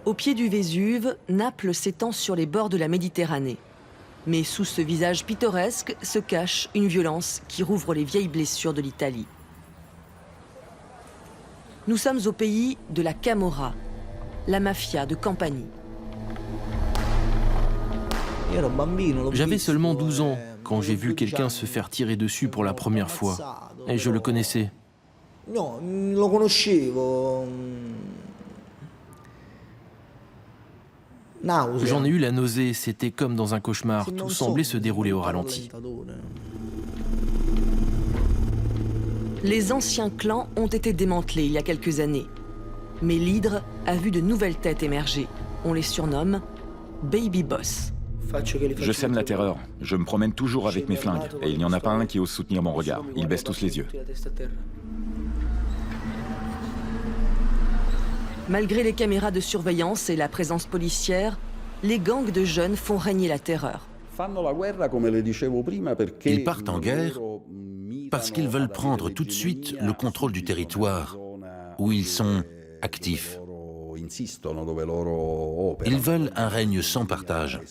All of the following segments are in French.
Au pied du Vésuve, Naples s'étend sur les bords de la Méditerranée. Mais sous ce visage pittoresque se cache une violence qui rouvre les vieilles blessures de l'Italie. Nous sommes au pays de la Camorra, la mafia de Campanie. J'avais seulement 12 ans quand j'ai vu quelqu'un se faire tirer dessus pour la première fois. Et je le connaissais. J'en ai eu la nausée, c'était comme dans un cauchemar, tout semblait se dérouler au ralenti. Les anciens clans ont été démantelés il y a quelques années. Mais l'hydre a vu de nouvelles têtes émerger. On les surnomme Baby Boss. Je sème la terreur. Je me promène toujours avec mes flingues. Et il n'y en a pas un qui ose soutenir mon regard. Ils baissent tous les yeux. Malgré les caméras de surveillance et la présence policière, les gangs de jeunes font régner la terreur. Ils partent en guerre parce qu'ils veulent prendre tout de suite le contrôle du territoire où ils sont actifs. Ils veulent un règne sans partage.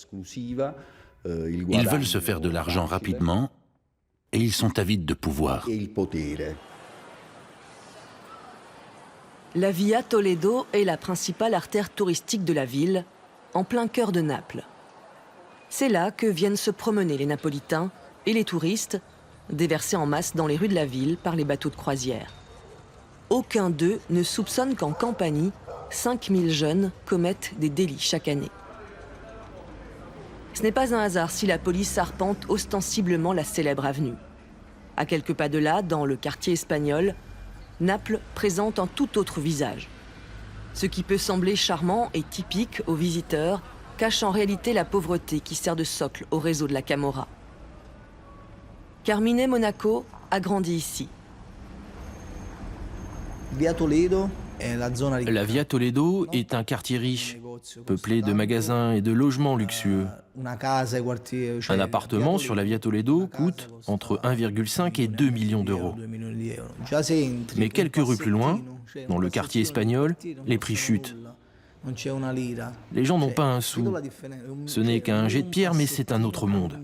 Ils veulent se faire de l'argent rapidement et ils sont avides de pouvoir. La Via Toledo est la principale artère touristique de la ville, en plein cœur de Naples. C'est là que viennent se promener les Napolitains et les touristes, déversés en masse dans les rues de la ville par les bateaux de croisière. Aucun d'eux ne soupçonne qu'en Campanie, 5000 jeunes commettent des délits chaque année. Ce n'est pas un hasard si la police arpente ostensiblement la célèbre avenue. À quelques pas de là, dans le quartier espagnol, Naples présente un tout autre visage. Ce qui peut sembler charmant et typique aux visiteurs cache en réalité la pauvreté qui sert de socle au réseau de la Camorra. Carmine Monaco a grandi ici. La Via Toledo est un quartier riche, peuplé de magasins et de logements luxueux. Un appartement sur la Via Toledo coûte entre 1,5 et 2 millions d'euros. Mais quelques rues plus loin, dans le quartier espagnol, les prix chutent. Les gens n'ont pas un sou. Ce n'est qu'un jet de pierre, mais c'est un autre monde.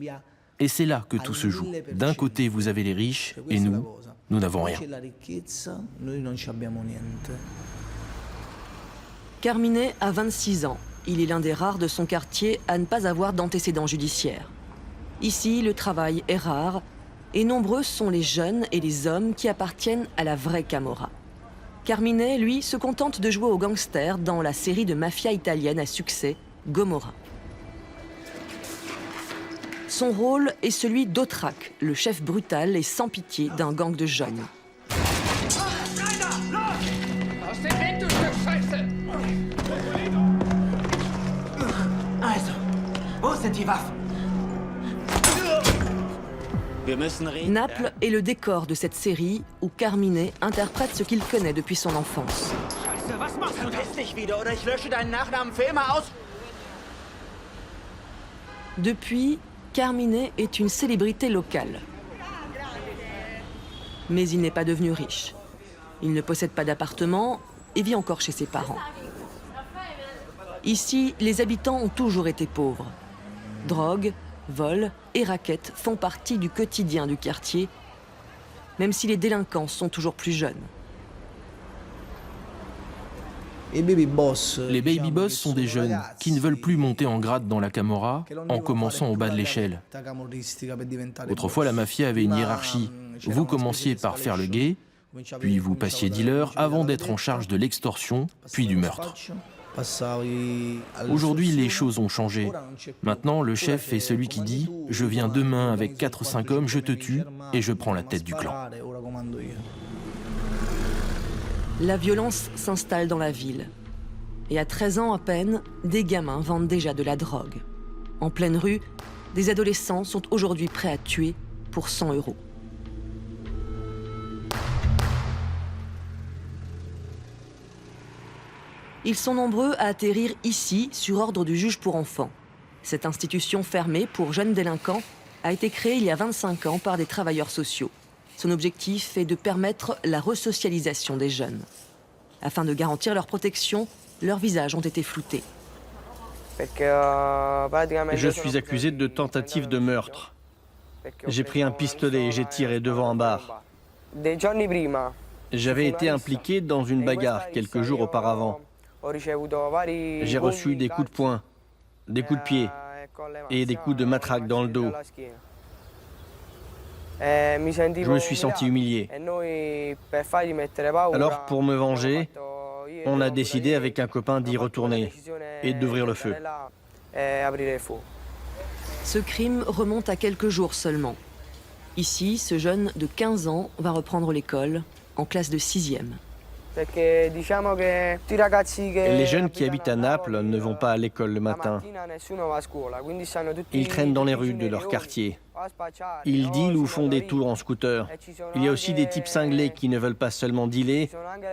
Et c'est là que tout se joue. D'un côté, vous avez les riches, et nous n'avons rien. Carmine a 26 ans. Il est l'un des rares de son quartier à ne pas avoir d'antécédents judiciaires. Ici, le travail est rare, et nombreux sont les jeunes et les hommes qui appartiennent à la vraie Camorra. Carmine, lui, se contente de jouer au gangster dans la série de mafia italienne à succès, Gomorra. Son rôle est celui d'Otrak, le chef brutal et sans pitié d'un gang de jeunes. Naples est le décor de cette série où Carmine interprète ce qu'il connaît depuis son enfance. Depuis, Carmine est une célébrité locale. Mais il n'est pas devenu riche. Il ne possède pas d'appartement et vit encore chez ses parents. Ici, les habitants ont toujours été pauvres. Drogue, vols et raquettes font partie du quotidien du quartier, même si les délinquants sont toujours plus jeunes. Les baby boss sont des jeunes qui ne veulent plus monter en grade dans la Camorra en commençant au bas de l'échelle. Autrefois, la mafia avait une hiérarchie. Vous commenciez par faire le guet, puis vous passiez dealer avant d'être en charge de l'extorsion, puis du meurtre. Aujourd'hui, les choses ont changé. Maintenant, le chef est celui qui dit « Je viens demain avec 4-5 hommes, je te tue et je prends la tête du clan ». La violence s'installe dans la ville. Et à 13 ans à peine, des gamins vendent déjà de la drogue. En pleine rue, des adolescents sont aujourd'hui prêts à tuer pour 100 €. Ils sont nombreux à atterrir ici sur ordre du juge pour enfants. Cette institution fermée pour jeunes délinquants a été créé il y a 25 ans par des travailleurs sociaux. Son objectif est de permettre la resocialisation des jeunes. Afin de garantir leur protection, leurs visages ont été floutés. Je suis accusé de tentative de meurtre. J'ai pris un pistolet et j'ai tiré devant un bar. J'avais été impliqué dans une bagarre quelques jours auparavant. J'ai reçu des coups de poing, des coups de pied et des coups de matraque dans le dos. Je me suis senti humilié. Alors, pour me venger, on a décidé avec un copain d'y retourner et d'ouvrir le feu. Ce crime remonte à quelques jours seulement. Ici, ce jeune de 15 ans va reprendre l'école en classe de 6e. Les jeunes qui habitent à Naples ne vont pas à l'école le matin. Ils traînent dans les rues de leur quartier. Ils dealent ou font des tours en scooter. Il y a aussi des types cinglés qui ne veulent pas seulement dealer,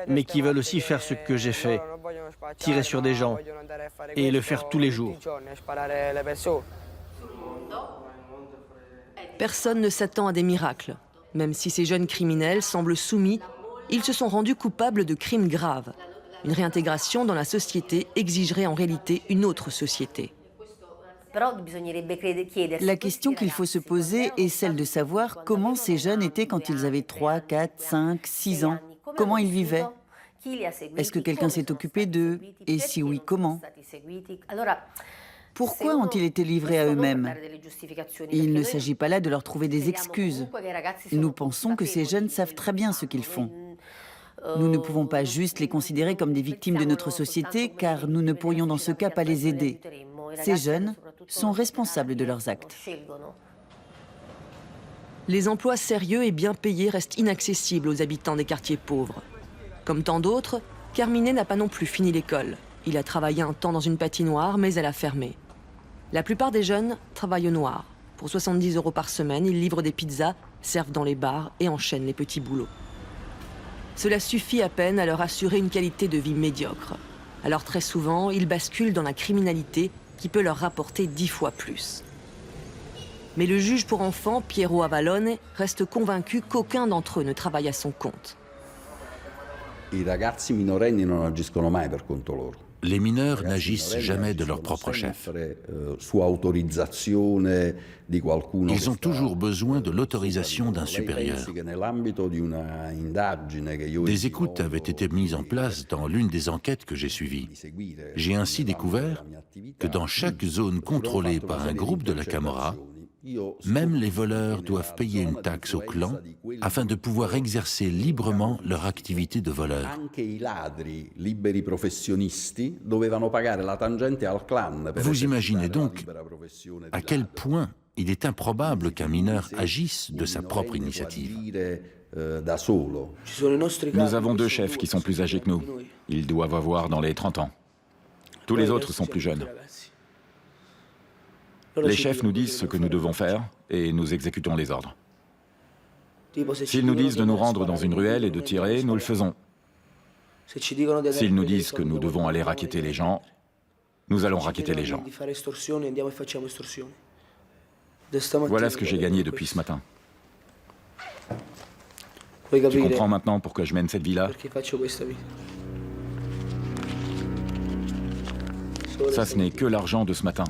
mais qui veulent aussi faire ce que j'ai fait, tirer sur des gens, et le faire tous les jours. Personne ne s'attend à des miracles. Même si ces jeunes criminels semblent soumis, ils se sont rendus coupables de crimes graves. Une réintégration dans la société exigerait en réalité une autre société. La question qu'il faut se poser est celle de savoir comment ces jeunes étaient quand ils avaient 3, 4, 5, 6 ans. Comment ils vivaient? Est-ce que quelqu'un s'est occupé d'eux? Et si oui, comment? Pourquoi ont-ils été livrés à eux-mêmes? Il ne s'agit pas là de leur trouver des excuses. Nous pensons que ces jeunes savent très bien ce qu'ils font. Nous ne pouvons pas juste les considérer comme des victimes de notre société, car nous ne pourrions dans ce cas pas les aider. Ces jeunes sont responsables de leurs actes. Les emplois sérieux et bien payés restent inaccessibles aux habitants des quartiers pauvres. Comme tant d'autres, Carmine n'a pas non plus fini l'école. Il a travaillé un temps dans une patinoire, mais elle a fermé. La plupart des jeunes travaillent au noir. Pour 70 € par semaine, ils livrent des pizzas, servent dans les bars et enchaînent les petits boulots. Cela suffit à peine à leur assurer une qualité de vie médiocre. Alors très souvent, ils basculent dans la criminalité qui peut leur rapporter 10 fois plus. Mais le juge pour enfants, Piero Avallone, reste convaincu qu'aucun d'entre eux ne travaille à son compte. Les mineurs n'agissent jamais de leur propre chef. Ils ont toujours besoin de l'autorisation d'un supérieur. Des écoutes avaient été mises en place dans l'une des enquêtes que j'ai suivies. J'ai ainsi découvert que dans chaque zone contrôlée par un groupe de la Camorra, même les voleurs doivent payer une taxe au clan afin de pouvoir exercer librement leur activité de voleur. Vous imaginez donc à quel point il est improbable qu'un mineur agisse de sa propre initiative. Nous avons 2 chefs qui sont plus âgés que nous. Ils doivent avoir dans les 30 ans. Tous les autres sont plus jeunes. Les chefs nous disent ce que nous devons faire et nous exécutons les ordres. S'ils nous disent de nous rendre dans une ruelle et de tirer, nous le faisons. S'ils nous disent que nous devons aller racketter les gens, nous allons racketter les gens. Voilà ce que j'ai gagné depuis ce matin. Tu comprends maintenant pourquoi je mène cette vie-là? Ça, ce n'est que l'argent de ce matin.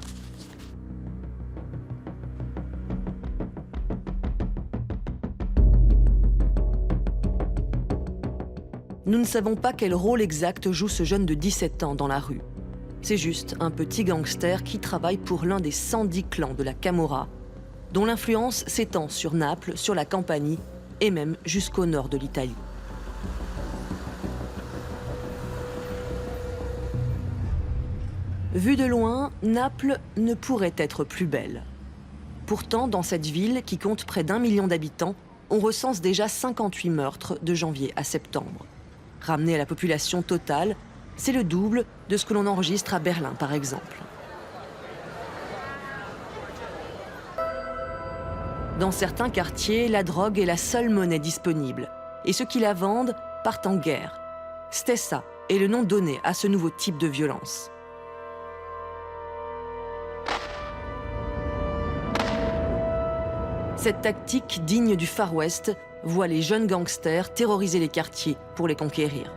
Nous ne savons pas quel rôle exact joue ce jeune de 17 ans dans la rue. C'est juste un petit gangster qui travaille pour l'un des 110 clans de la Camorra, dont l'influence s'étend sur Naples, sur la Campanie et même jusqu'au nord de l'Italie. Vue de loin, Naples ne pourrait être plus belle. Pourtant, dans cette ville qui compte près d'1 million d'habitants, on recense déjà 58 meurtres de janvier à septembre. Ramené à la population totale, c'est le double de ce que l'on enregistre à Berlin, par exemple. Dans certains quartiers, la drogue est la seule monnaie disponible. Et ceux qui la vendent partent en guerre. Stessa est le nom donné à ce nouveau type de violence. Cette tactique digne du Far West voit les jeunes gangsters terroriser les quartiers pour les conquérir.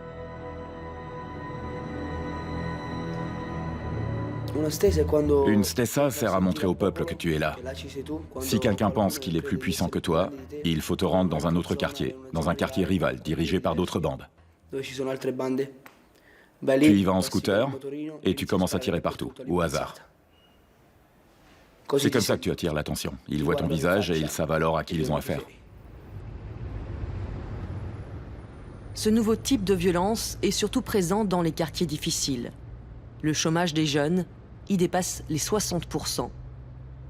Une stessa sert à montrer au peuple que tu es là. Si quelqu'un pense qu'il est plus puissant que toi, il faut te rendre dans un autre quartier, dans un quartier rival, dirigé par d'autres bandes. Tu y vas en scooter et tu commences à tirer partout, au hasard. C'est comme ça que tu attires l'attention. Ils voient ton visage et ils savent alors à qui ils ont affaire. Ce nouveau type de violence est surtout présent dans les quartiers difficiles. Le chômage des jeunes y dépasse les 60%.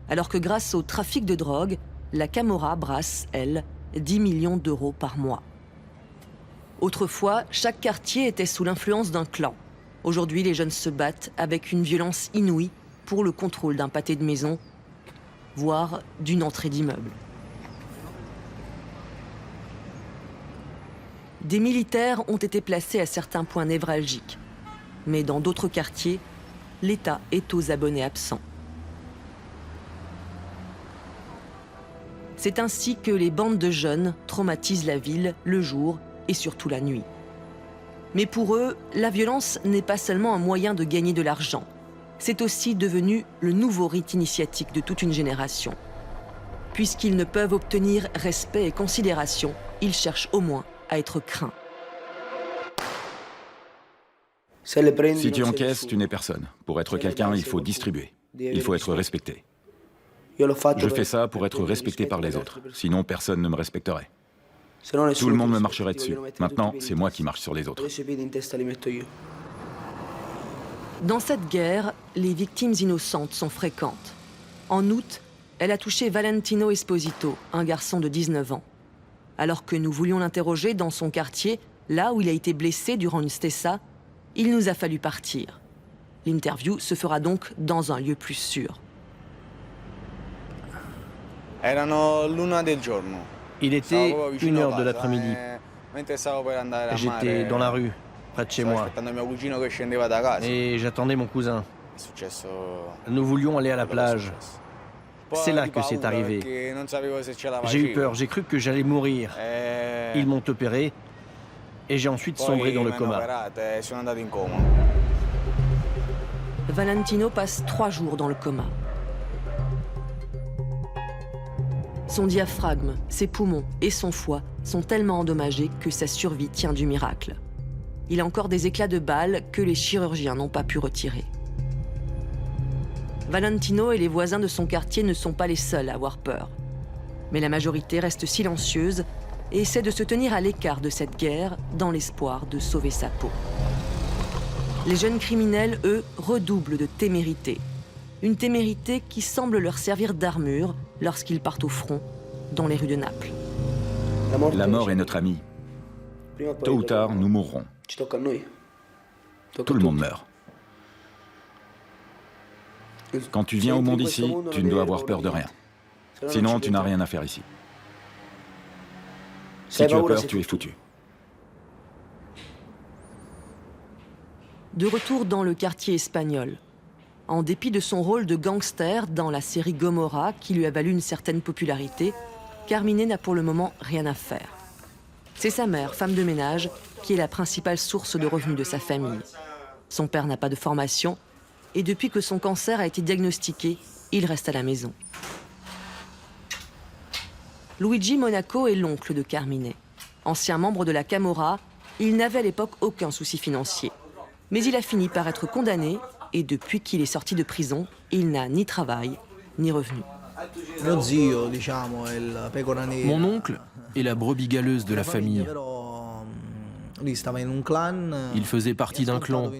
Alors que grâce au trafic de drogue, la Camorra brasse, elle, 10 millions d'euros par mois. Autrefois, chaque quartier était sous l'influence d'un clan. Aujourd'hui, les jeunes se battent avec une violence inouïe pour le contrôle d'un pâté de maison, voire d'une entrée d'immeuble. Des militaires ont été placés à certains points névralgiques. Mais dans d'autres quartiers, l'État est aux abonnés absents. C'est ainsi que les bandes de jeunes traumatisent la ville le jour et surtout la nuit. Mais pour eux, la violence n'est pas seulement un moyen de gagner de l'argent. C'est aussi devenu le nouveau rite initiatique de toute une génération. Puisqu'ils ne peuvent obtenir respect et considération, ils cherchent au moins à être craints. Si tu encaisses, tu n'es personne. Pour être quelqu'un, il faut distribuer. Il faut être respecté. Je fais ça pour être respecté par les autres. Sinon, personne ne me respecterait. Tout le monde me marcherait dessus. Maintenant, c'est moi qui marche sur les autres. Dans cette guerre, les victimes innocentes sont fréquentes. En août, elle a touché Valentino Esposito, un garçon de 19 ans. Alors que nous voulions l'interroger dans son quartier, là où il a été blessé durant une stessa, il nous a fallu partir. L'interview se fera donc dans un lieu plus sûr. Il était 1h de l'après-midi. J'étais dans la rue, près de chez moi, et j'attendais mon cousin. Nous voulions aller à la plage. C'est là que c'est arrivé. J'ai eu peur, j'ai cru que j'allais mourir. Ils m'ont opéré et j'ai ensuite sombré dans le coma. Valentino passe 3 jours dans le coma. Son diaphragme, ses poumons et son foie sont tellement endommagés que sa survie tient du miracle. Il a encore des éclats de balles que les chirurgiens n'ont pas pu retirer. Valentino et les voisins de son quartier ne sont pas les seuls à avoir peur. Mais la majorité reste silencieuse et essaie de se tenir à l'écart de cette guerre dans l'espoir de sauver sa peau. Les jeunes criminels, eux, redoublent de témérité. Une témérité qui semble leur servir d'armure lorsqu'ils partent au front dans les rues de Naples. La mort est notre amie. Tôt ou tard, nous mourrons. Tout le monde meurt. Quand tu viens au monde ici, tu ne dois avoir peur de rien. Sinon, tu n'as rien à faire ici. Si tu as peur, tu es foutu. De retour dans le quartier espagnol, en dépit de son rôle de gangster dans la série Gomorrah qui lui a valu une certaine popularité, Carmine n'a pour le moment rien à faire. C'est sa mère, femme de ménage, qui est la principale source de revenus de sa famille. Son père n'a pas de formation et depuis que son cancer a été diagnostiqué, il reste à la maison. Luigi Monaco est l'oncle de Carmine. Ancien membre de la Camorra, il n'avait à l'époque aucun souci financier. Mais il a fini par être condamné et depuis qu'il est sorti de prison, il n'a ni travail, ni revenu. Mon oncle est la brebis galeuse de la famille. Il faisait partie d'un clan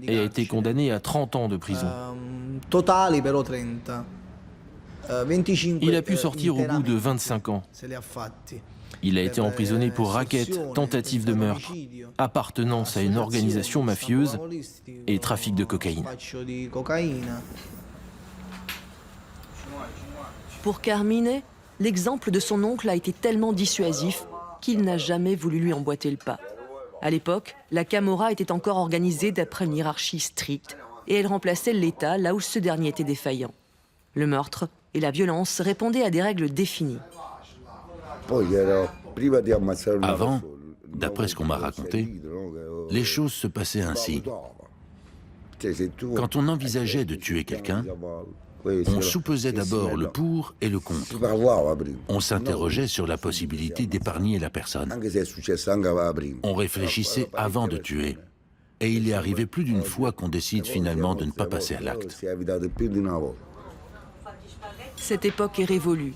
et a été condamné à 30 ans de prison. Il a pu sortir au bout de 25 ans. Il a été emprisonné pour racket, tentative de meurtre, appartenance à une organisation mafieuse et trafic de cocaïne. Pour Carmine, l'exemple de son oncle a été tellement dissuasif qu'il n'a jamais voulu lui emboîter le pas. À l'époque, la Camorra était encore organisée d'après une hiérarchie stricte et elle remplaçait l'État là où ce dernier était défaillant. Le meurtre et la violence répondaient à des règles définies. Avant, d'après ce qu'on m'a raconté, les choses se passaient ainsi. Quand on envisageait de tuer quelqu'un, on soupesait d'abord le pour et le contre. On s'interrogeait sur la possibilité d'épargner la personne. On réfléchissait avant de tuer. Et il est arrivé plus d'une fois qu'on décide finalement de ne pas passer à l'acte. Cette époque est révolue.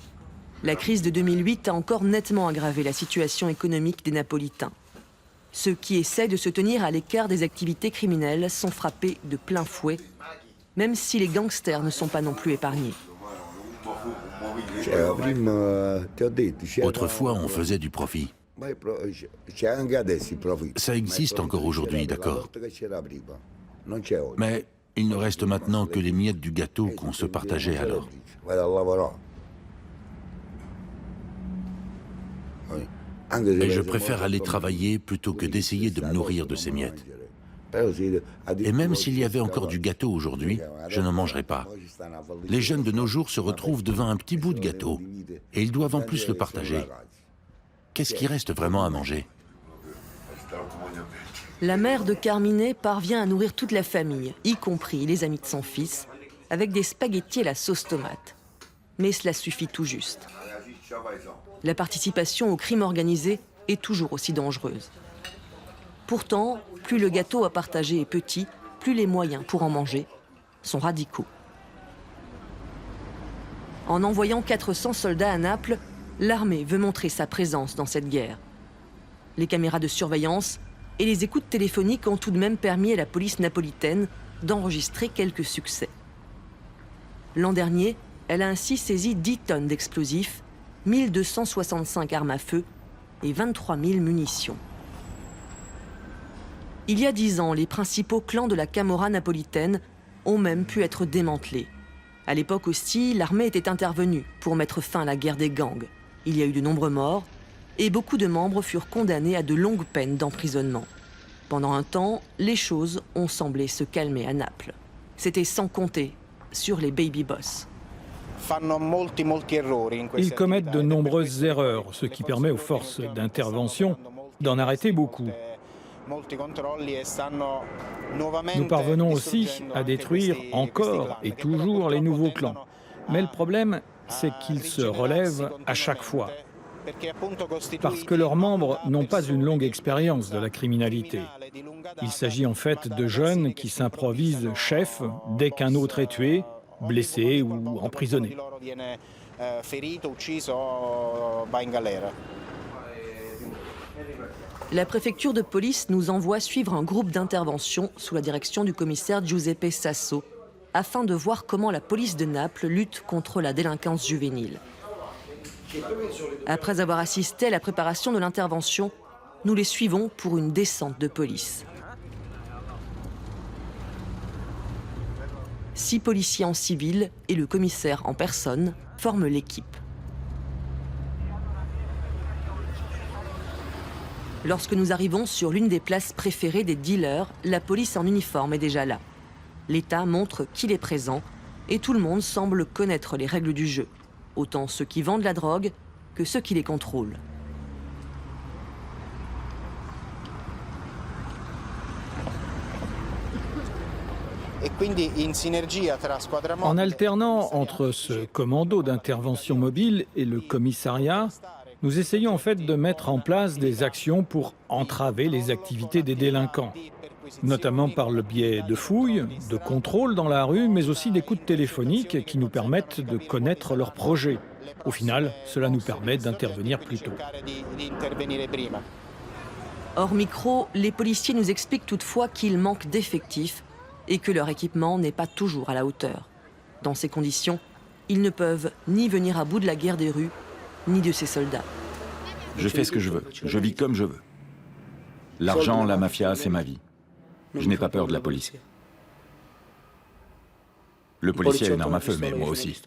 La crise de 2008 a encore nettement aggravé la situation économique des Napolitains. Ceux qui essaient de se tenir à l'écart des activités criminelles sont frappés de plein fouet, même si les gangsters ne sont pas non plus épargnés. Autrefois, on faisait du profit. Ça existe encore aujourd'hui, d'accord. Mais il ne reste maintenant que les miettes du gâteau qu'on se partageait alors. Et je préfère aller travailler plutôt que d'essayer de me nourrir de ces miettes. Et même s'il y avait encore du gâteau aujourd'hui, je n'en mangerai pas. Les jeunes de nos jours se retrouvent devant un petit bout de gâteau et ils doivent en plus le partager. Qu'est-ce qui reste vraiment à manger? La mère de Carmine parvient à nourrir toute la famille, y compris les amis de son fils, avec des spaghettis à la sauce tomate. Mais cela suffit tout juste. La participation au crime organisé est toujours aussi dangereuse. Pourtant, plus le gâteau à partager est petit, plus les moyens pour en manger sont radicaux. En envoyant 400 soldats à Naples, l'armée veut montrer sa présence dans cette guerre. Les caméras de surveillance et les écoutes téléphoniques ont tout de même permis à la police napolitaine d'enregistrer quelques succès. L'an dernier, elle a ainsi saisi 10 tonnes d'explosifs, 1265 armes à feu et 23 000 munitions. Il y a 10 ans, les principaux clans de la Camorra napolitaine ont même pu être démantelés. À l'époque aussi, l'armée était intervenue pour mettre fin à la guerre des gangs. Il y a eu de nombreux morts et beaucoup de membres furent condamnés à de longues peines d'emprisonnement. Pendant un temps, les choses ont semblé se calmer à Naples. C'était sans compter sur les baby boss. Ils commettent de nombreuses erreurs, ce qui permet aux forces d'intervention d'en arrêter beaucoup. Nous parvenons aussi à détruire encore et toujours les nouveaux clans. Mais le problème, c'est qu'ils se relèvent à chaque fois. Parce que leurs membres n'ont pas une longue expérience de la criminalité. Il s'agit en fait de jeunes qui s'improvisent chefs dès qu'un autre est tué, blessé ou emprisonné. La préfecture de police nous envoie suivre un groupe d'intervention sous la direction du commissaire Giuseppe Sasso, afin de voir comment la police de Naples lutte contre la délinquance juvénile. Après avoir assisté à la préparation de l'intervention, nous les suivons pour une descente de police. 6 policiers en civil et le commissaire en personne forment l'équipe. Lorsque nous arrivons sur l'une des places préférées des dealers, la police en uniforme est déjà là. L'État montre qu'il est présent et tout le monde semble connaître les règles du jeu, autant ceux qui vendent la drogue que ceux qui les contrôlent. En alternant entre ce commando d'intervention mobile et le commissariat, nous essayons en fait de mettre en place des actions pour entraver les activités des délinquants, notamment par le biais de fouilles, de contrôles dans la rue, mais aussi d'écoutes téléphoniques qui nous permettent de connaître leurs projets. Au final, cela nous permet d'intervenir plus tôt. Hors micro, les policiers nous expliquent toutefois qu'il manque d'effectifs et que leur équipement n'est pas toujours à la hauteur. Dans ces conditions, ils ne peuvent ni venir à bout de la guerre des rues, ni de ses soldats. Je fais ce que je veux, je vis comme je veux. L'argent, la mafia, c'est ma vie. Je n'ai pas peur de la police. Le policier a une arme à feu, mais moi aussi.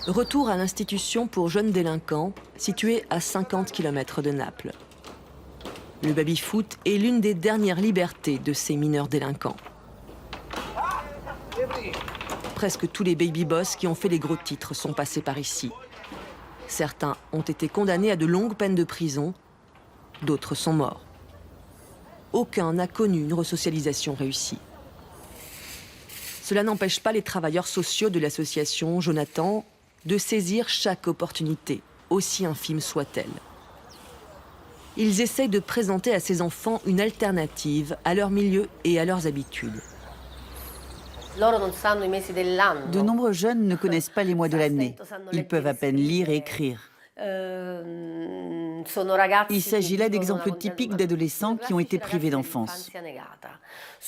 Retour à l'institution pour jeunes délinquants, située à 50 km de Naples. Le baby-foot est l'une des dernières libertés de ces mineurs délinquants. Presque tous les baby-boss qui ont fait les gros titres sont passés par ici. Certains ont été condamnés à de longues peines de prison, d'autres sont morts. Aucun n'a connu une resocialisation réussie. Cela n'empêche pas les travailleurs sociaux de l'association Jonathan de saisir chaque opportunité, aussi infime soit-elle. Ils essayent de présenter à ces enfants une alternative à leur milieu et à leurs habitudes. De nombreux jeunes ne connaissent pas les mois de l'année. Ils peuvent à peine lire et écrire. Il s'agit là d'exemples typiques d'adolescents qui ont été privés d'enfance.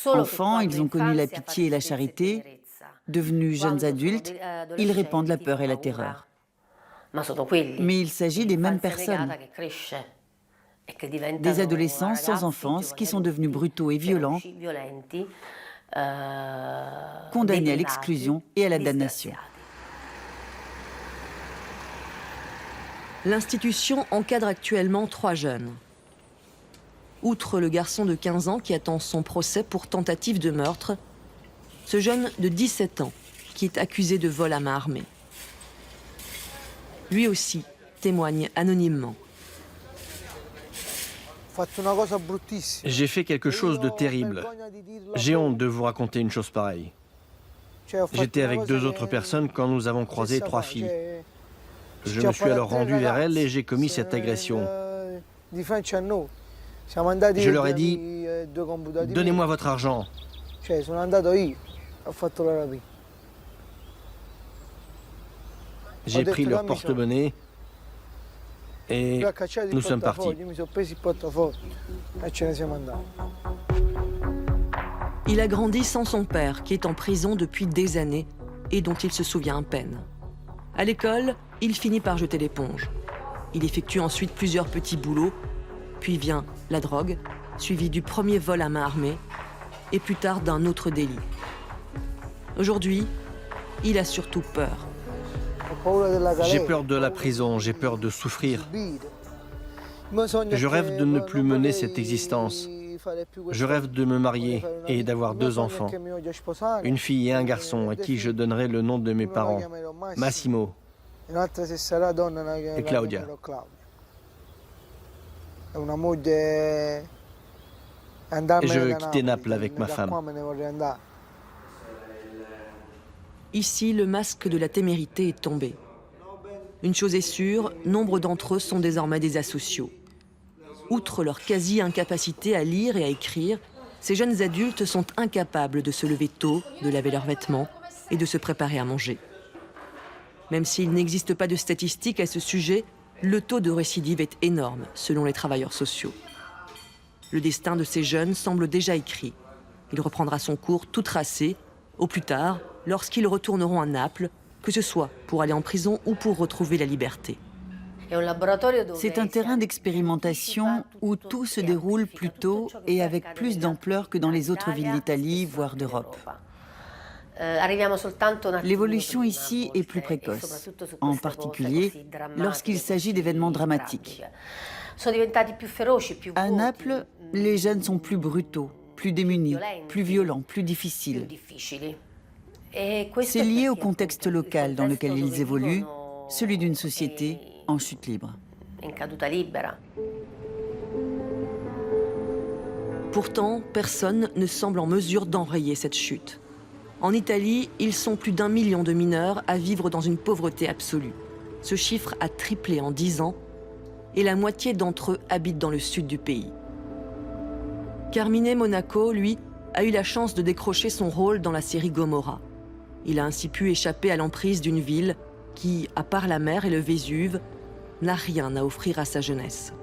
Enfants, ils ont connu la pitié et la charité. Devenus jeunes adultes, ils répandent la peur et la terreur. Mais il s'agit des mêmes personnes. Des adolescents sans enfance qui sont devenus brutaux et violents, condamnés à l'exclusion et à la damnation. L'institution encadre actuellement 3 jeunes. Outre le garçon de 15 ans qui attend son procès pour tentative de meurtre, ce jeune de 17 ans qui est accusé de vol à main armée. Lui aussi témoigne anonymement. J'ai fait quelque chose de terrible. J'ai honte de vous raconter une chose pareille. J'étais avec 2 autres personnes quand nous avons croisé 3 filles. Je me suis alors rendu vers elles et j'ai commis cette agression. Je leur ai dit « Donnez-moi votre argent ». J'ai pris leur porte-monnaie et nous sommes partis. Il a grandi sans son père, qui est en prison depuis des années et dont il se souvient à peine. À l'école, il finit par jeter l'éponge. Il effectue ensuite plusieurs petits boulots, puis vient la drogue, suivi du premier vol à main armée, et plus tard d'un autre délit. Aujourd'hui, il a surtout peur. J'ai peur de la prison, j'ai peur de souffrir. Je rêve de ne plus mener cette existence. Je rêve de me marier et d'avoir 2 enfants. Une fille et un garçon à qui je donnerai le nom de mes parents, Massimo et Claudia. Et je veux quitter Naples avec ma femme. Ici, le masque de la témérité est tombé. Une chose est sûre, nombre d'entre eux sont désormais des asociaux. Outre leur quasi-incapacité à lire et à écrire, ces jeunes adultes sont incapables de se lever tôt, de laver leurs vêtements et de se préparer à manger. Même s'il n'existe pas de statistiques à ce sujet, le taux de récidive est énorme, selon les travailleurs sociaux. Le destin de ces jeunes semble déjà écrit. Il reprendra son cours tout tracé, au plus tard, lorsqu'ils retourneront à Naples, que ce soit pour aller en prison ou pour retrouver la liberté. C'est un terrain d'expérimentation où tout se déroule plus tôt et avec plus d'ampleur que dans les autres villes d'Italie, voire d'Europe. L'évolution ici est plus précoce, en particulier lorsqu'il s'agit d'événements dramatiques. À Naples, les jeunes sont plus brutaux, plus démunis, plus violents, plus difficiles. C'est lié au contexte local dans lequel ils évoluent, celui d'une société en chute libre. Pourtant, personne ne semble en mesure d'enrayer cette chute. En Italie, ils sont plus d'1 million de mineurs à vivre dans une pauvreté absolue. Ce chiffre a triplé en 10 ans et la moitié d'entre eux habitent dans le sud du pays. Carmine Monaco, lui, a eu la chance de décrocher son rôle dans la série Gomorrah. Il a ainsi pu échapper à l'emprise d'une ville qui, à part la mer et le Vésuve, n'a rien à offrir à sa jeunesse.